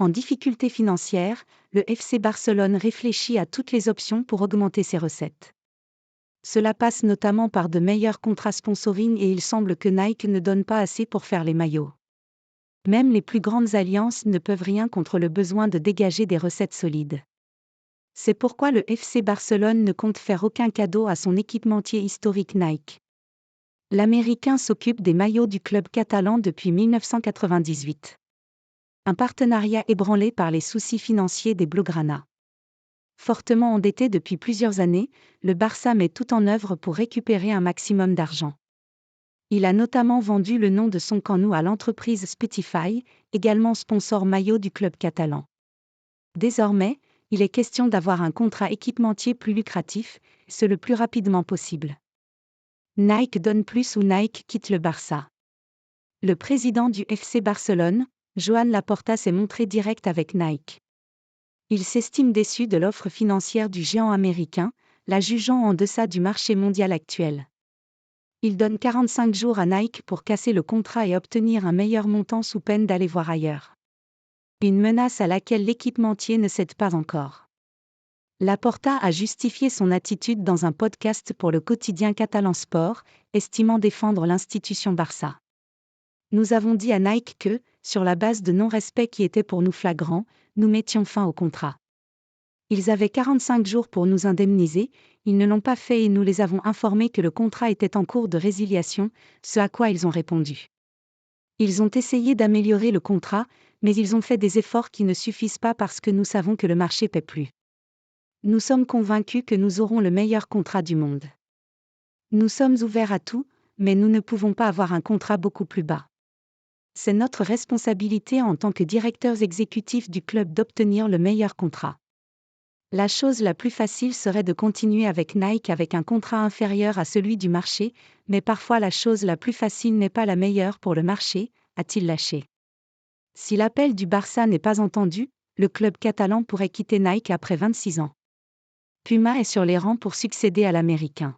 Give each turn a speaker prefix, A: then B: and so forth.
A: En difficulté financière, le FC Barcelone réfléchit à toutes les options pour augmenter ses recettes. Cela passe notamment par de meilleurs contrats sponsoring et il semble que Nike ne donne pas assez pour faire les maillots. Même les plus grandes alliances ne peuvent rien contre le besoin de dégager des recettes solides. C'est pourquoi le FC Barcelone ne compte faire aucun cadeau à son équipementier historique Nike. L'Américain s'occupe des maillots du club catalan depuis 1998. Un partenariat ébranlé par les soucis financiers des Blaugrana. Fortement endetté depuis plusieurs années, le Barça met tout en œuvre pour récupérer un maximum d'argent. Il a notamment vendu le nom de son Camp Nou à l'entreprise Spotify, également sponsor maillot du club catalan. Désormais, il est question d'avoir un contrat équipementier plus lucratif, ce le plus rapidement possible. Nike donne plus ou Nike quitte le Barça. Le président du FC Barcelone, Joan Laporta, s'est montré direct avec Nike. Il s'estime déçu de l'offre financière du géant américain, la jugeant en deçà du marché mondial actuel. Il donne 45 jours à Nike pour casser le contrat et obtenir un meilleur montant sous peine d'aller voir ailleurs. Une menace à laquelle l'équipementier ne cède pas encore. Laporta a justifié son attitude dans un podcast pour le quotidien Catalan Sport, estimant défendre l'institution Barça. Nous avons dit à Nike que, sur la base de non-respect qui était pour nous flagrant, nous mettions fin au contrat. Ils avaient 45 jours pour nous indemniser, ils ne l'ont pas fait et nous les avons informés que le contrat était en cours de résiliation, ce à quoi ils ont répondu. Ils ont essayé d'améliorer le contrat, mais ils ont fait des efforts qui ne suffisent pas parce que nous savons que le marché paie plus. Nous sommes convaincus que nous aurons le meilleur contrat du monde. Nous sommes ouverts à tout, mais nous ne pouvons pas avoir un contrat beaucoup plus bas. C'est notre responsabilité en tant que directeurs exécutifs du club d'obtenir le meilleur contrat. La chose la plus facile serait de continuer avec Nike avec un contrat inférieur à celui du marché, mais parfois la chose la plus facile n'est pas la meilleure pour le marché, a-t-il lâché. Si l'appel du Barça n'est pas entendu, le club catalan pourrait quitter Nike après 26 ans. Puma est sur les rangs pour succéder à l'Américain.